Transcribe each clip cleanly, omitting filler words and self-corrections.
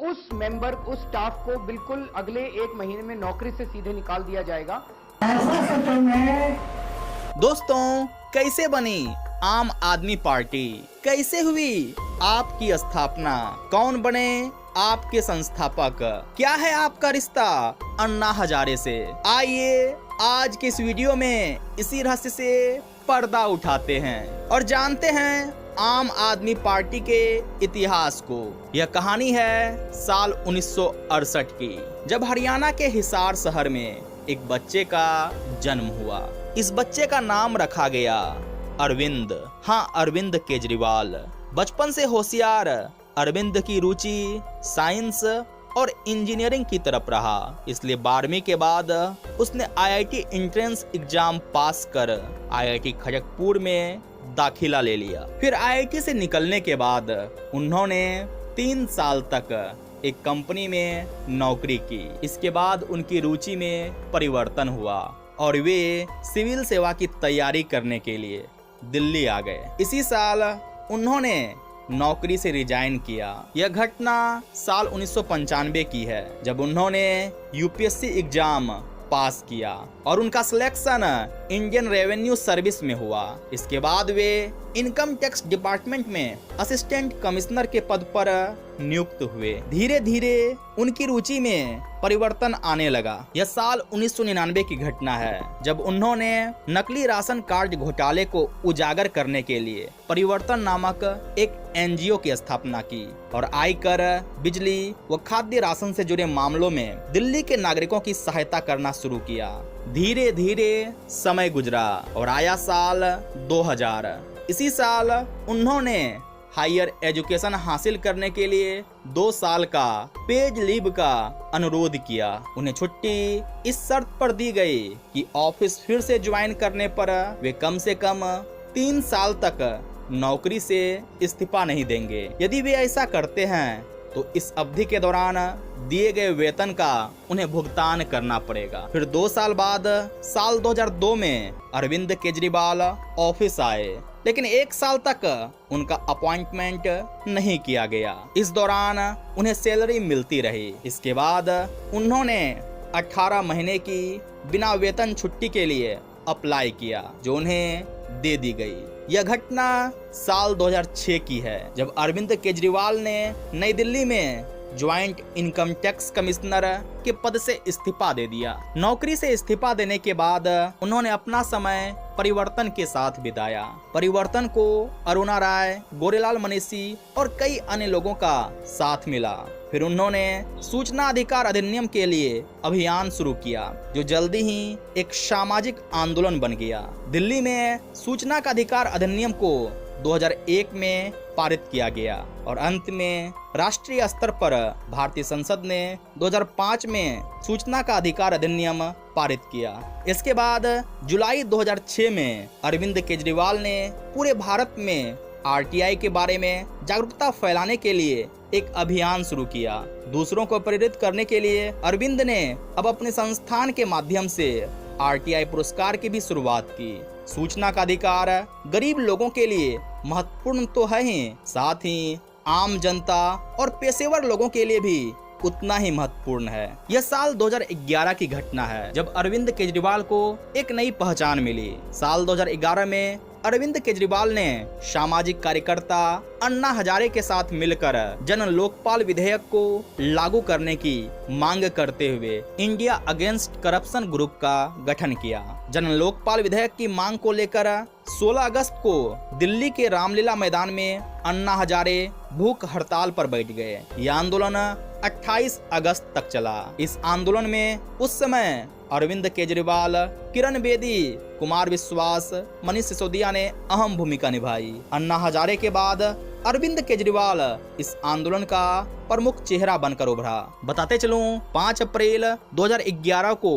उस मेंबर, उस स्टाफ को बिल्कुल अगले 1 महीने में नौकरी से सीधे निकाल दिया जाएगा। दोस्तों, कैसे बनी आम आदमी पार्टी, कैसे हुई आपकी स्थापना, कौन बने आपके संस्थापक, क्या है आपका रिश्ता अन्ना हजारे से? आइए आज के इस वीडियो में इसी रहस्य से पर्दा उठाते हैं और जानते हैं आम आदमी पार्टी के इतिहास को। यह कहानी है साल 1968 की, जब हरियाणा के हिसार शहर में एक बच्चे का जन्म हुआ। इस बच्चे का नाम रखा गया अरविंद। हाँ, अरविंद केजरीवाल। बचपन से होशियार अरविंद की रुचि साइंस और इंजीनियरिंग की तरफ रहा, इसलिए 12वीं के बाद उसने आईआईटी एंट्रेंस एग्जाम पास कर आईआईटी खड़गपुर में दाखिला ले लिया। फिर आईआईटी से निकलने के बाद उन्होंने 3 साल तक एक कंपनी में नौकरी की। इसके बाद उनकी रुचि में परिवर्तन हुआ और वे सिविल सेवा की तैयारी करने के लिए दिल्ली आ गए। इसी साल उन्होंने नौकरी से रिजाइन किया। यह घटना साल 1995 की है, जब उन्होंने यूपीएससी एग्जाम पास किया और उनका सिलेक्शन इंडियन रेवेन्यू सर्विस में हुआ। इसके बाद वे इनकम टैक्स डिपार्टमेंट में असिस्टेंट कमिश्नर के पद पर नियुक्त हुए। धीरे धीरे उनकी रुचि में परिवर्तन आने लगा। यह साल 1999 की घटना है, जब उन्होंने नकली राशन कार्ड घोटाले को उजागर करने के लिए परिवर्तन नामक एक एनजीओ की स्थापना की और आयकर, बिजली व खाद्य राशन से जुड़े मामलों में दिल्ली के नागरिकों की सहायता करना शुरू किया। धीरे धीरे समय गुजरा और आया साल 2000। इसी साल उन्होंने हायर एजुकेशन हासिल करने के लिए 2 साल का पेड लीव का अनुरोध किया। उन्हें छुट्टी इस शर्त पर दी गई कि ऑफिस फिर से ज्वाइन करने पर वे कम से कम 3 साल तक नौकरी से इस्तीफा नहीं देंगे। यदि वे ऐसा करते हैं तो इस अवधि के दौरान दिए गए वेतन का उन्हें भुगतान करना पड़ेगा। फिर 2 साल बाद साल 2002 में अरविंद केजरीवाल ऑफिस आए, लेकिन 1 साल तक उनका अपॉइंटमेंट नहीं किया गया। इस दौरान उन्हें सैलरी मिलती रही। इसके बाद उन्होंने 18 महीने की बिना वेतन छुट्टी के लिए अप्लाई किया, जो उन्हें दे दी गई। यह घटना साल 2006 की है, जब अरविंद केजरीवाल ने नई दिल्ली में ज्वाइंट इनकम टैक्स कमिश्नर के पद से इस्तीफा दे दिया। नौकरी से इस्तीफा देने के बाद उन्होंने अपना समय परिवर्तन के साथ बिताया। परिवर्तन को अरुणा राय, गोरेलाल मनीषी और कई अन्य लोगों का साथ मिला। फिर उन्होंने सूचना अधिकार अधिनियम के लिए अभियान शुरू किया, जो जल्दी ही एक सामाजिक आंदोलन बन गया। दिल्ली में सूचना का अधिकार अधिनियम को 2001 में पारित किया गया और अंत में राष्ट्रीय स्तर पर भारतीय संसद ने 2005 में सूचना का अधिकार अधिनियम पारित किया। इसके बाद जुलाई 2006 में अरविंद केजरीवाल ने पूरे भारत में आरटीआई के बारे में जागरूकता फैलाने के लिए एक अभियान शुरू किया। दूसरों को प्रेरित करने के लिए अरविंद ने अब अपने संस्थान के माध्यम से आरटीआई पुरस्कार की भी शुरुआत की। सूचना का अधिकार गरीब लोगों के लिए महत्वपूर्ण तो है ही, साथ ही आम जनता और पेशेवर लोगों के लिए भी उतना ही महत्वपूर्ण है। यह साल 2011 की घटना है, जब अरविंद केजरीवाल को एक नई पहचान मिली। साल 2011 में अरविंद केजरीवाल ने सामाजिक कार्यकर्ता अन्ना हजारे के साथ मिलकर जन लोकपाल विधेयक को लागू करने की मांग करते हुए इंडिया अगेंस्ट करप्शन ग्रुप का गठन किया। जन लोकपाल विधेयक की मांग को लेकर 16 अगस्त को दिल्ली के रामलीला मैदान में अन्ना हजारे भूख हड़ताल पर बैठ गए। यह आंदोलन 28 अगस्त तक चला। इस आंदोलन में उस समय अरविंद केजरीवाल, किरण बेदी, कुमार विश्वास, मनीष सिसोदिया ने अहम भूमिका निभाई। अन्ना हजारे के बाद अरविंद केजरीवाल इस आंदोलन का प्रमुख चेहरा बनकर उभरा। बताते चलूं, 5 अप्रैल 2011 को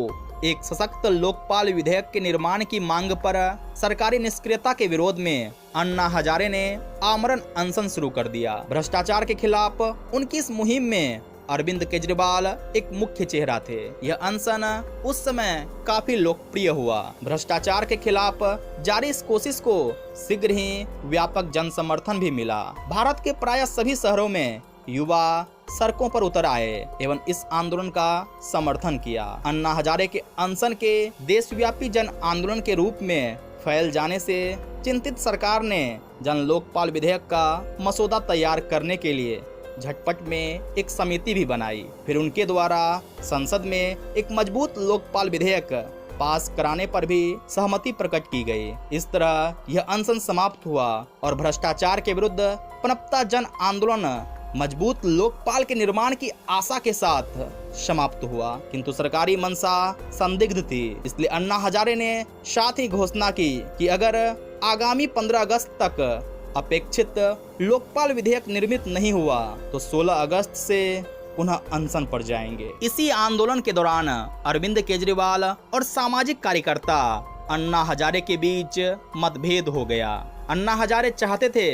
एक सशक्त लोकपाल विधेयक के निर्माण की मांग पर सरकारी निष्क्रियता के विरोध में अन्ना हजारे ने आमरण अनशन शुरू कर दिया। भ्रष्टाचार के खिलाफ उनकी इस मुहिम में अरविंद केजरीवाल एक मुख्य चेहरा थे। यह अनशन उस समय काफी लोकप्रिय हुआ। भ्रष्टाचार के खिलाफ जारी इस कोशिश को शीघ्र ही व्यापक जन समर्थन भी मिला। भारत के प्राय सभी शहरों में युवा सड़कों पर उतर आए एवं इस आंदोलन का समर्थन किया। अन्ना हजारे के अनशन के देशव्यापी जन आंदोलन के रूप में फैल जाने से चिंतित सरकार ने जन लोकपाल विधेयक का मसौदा तैयार करने के लिए झटपट में एक समिति भी बनाई। फिर उनके द्वारा संसद में एक मजबूत लोकपाल विधेयक पास कराने पर भी सहमति प्रकट की गई। इस तरह यह अनशन समाप्त हुआ और भ्रष्टाचार के विरुद्ध पनपता जन आंदोलन मजबूत लोकपाल के निर्माण की आशा के साथ समाप्त हुआ। किंतु सरकारी मंशा संदिग्ध थी, इसलिए अन्ना हजारे ने साथ ही घोषणा की कि अगर आगामी 15 अगस्त तक अपेक्षित लोकपाल विधेयक निर्मित नहीं हुआ तो 16 अगस्त से पुनः अनशन पर जाएंगे। इसी आंदोलन के दौरान अरविंद केजरीवाल और सामाजिक कार्यकर्ता अन्ना हजारे के बीच मतभेद हो गया। अन्ना हजारे चाहते थे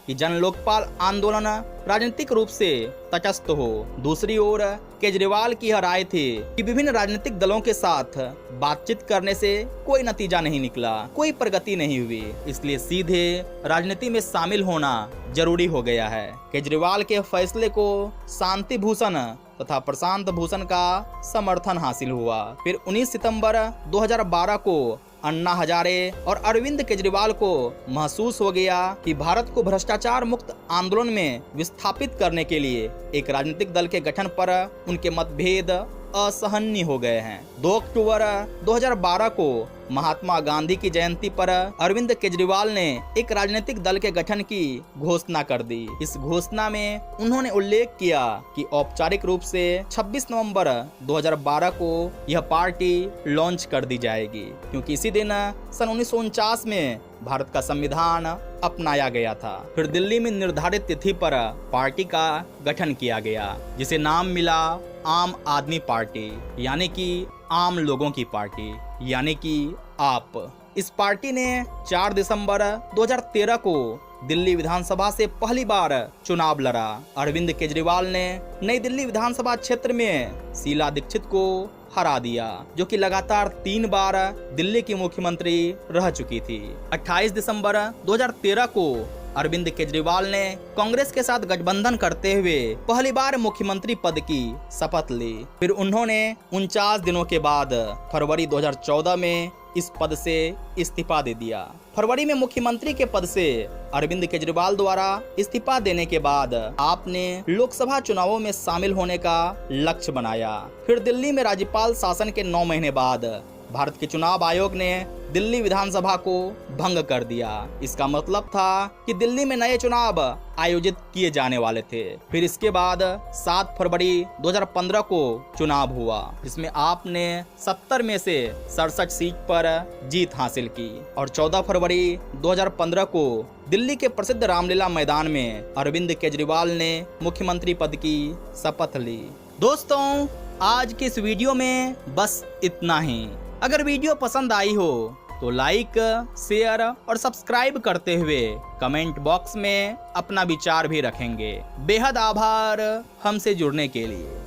कि जन लोकपाल आंदोलन राजनीतिक रूप से तटस्थ हो। दूसरी ओर केजरीवाल की यह राय थी कि विभिन्न राजनीतिक दलों के साथ बातचीत करने से कोई नतीजा नहीं निकला, कोई प्रगति नहीं हुई, इसलिए सीधे राजनीति में शामिल होना जरूरी हो गया है। केजरीवाल के फैसले को शांति भूषण तथा प्रशांत भूषण का समर्थन हासिल हुआ। फिर 19 सितंबर 2012 को अन्ना हजारे और अरविंद केजरीवाल को महसूस हो गया कि भारत को भ्रष्टाचार मुक्त आंदोलन में विस्थापित करने के लिए एक राजनीतिक दल के गठन पर उनके मतभेद असहनीय हो गए हैं। 2 अक्टूबर 2012 को महात्मा गांधी की जयंती पर अरविंद केजरीवाल ने एक राजनीतिक दल के गठन की घोषणा कर दी। इस घोषणा में उन्होंने उल्लेख किया कि औपचारिक रूप से 26 नवंबर 2012 को यह पार्टी लॉन्च कर दी जाएगी, क्योंकि इसी दिन सन 1949 में भारत का संविधान अपनाया गया था। फिर दिल्ली में निर्धारित तिथि पर पार्टी का गठन किया गया, जिसे नाम मिला आम आदमी पार्टी, यानी कि आम लोगों की पार्टी, यानी कि आप। इस पार्टी ने 4 दिसंबर 2013 को दिल्ली विधानसभा से पहली बार चुनाव लड़ा। अरविंद केजरीवाल ने नई दिल्ली विधानसभा क्षेत्र में शीला दीक्षित को हरा दिया, जो कि लगातार 3 बार दिल्ली की मुख्यमंत्री रह चुकी थी। 28 दिसंबर 2013 को अरविंद केजरीवाल ने कांग्रेस के साथ गठबंधन करते हुए पहली बार मुख्यमंत्री पद की शपथ ली। फिर उन्होंने 49 दिनों के बाद फरवरी 2014 में इस पद से इस्तीफा दे दिया। फरवरी में मुख्यमंत्री के पद से अरविंद केजरीवाल द्वारा इस्तीफा देने के बाद आपने लोकसभा चुनावों में शामिल होने का लक्ष्य बनाया। फिर दिल्ली में राज्यपाल शासन के 9 महीने बाद भारत के चुनाव आयोग ने दिल्ली विधानसभा को भंग कर दिया। इसका मतलब था कि दिल्ली में नए चुनाव आयोजित किए जाने वाले थे। फिर इसके बाद 7 फरवरी 2015 को चुनाव हुआ, जिसमें आपने 70 में से 67 सीट पर जीत हासिल की और 14 फरवरी 2015 को दिल्ली के प्रसिद्ध रामलीला मैदान में अरविंद केजरीवाल ने मुख्यमंत्री पद की शपथ ली। दोस्तों, आज के इस वीडियो में बस इतना ही। अगर वीडियो पसंद आई हो तो लाइक, शेयर और सब्सक्राइब करते हुए कमेंट बॉक्स में अपना विचार भी रखेंगे। बेहद आभार हमसे जुड़ने के लिए।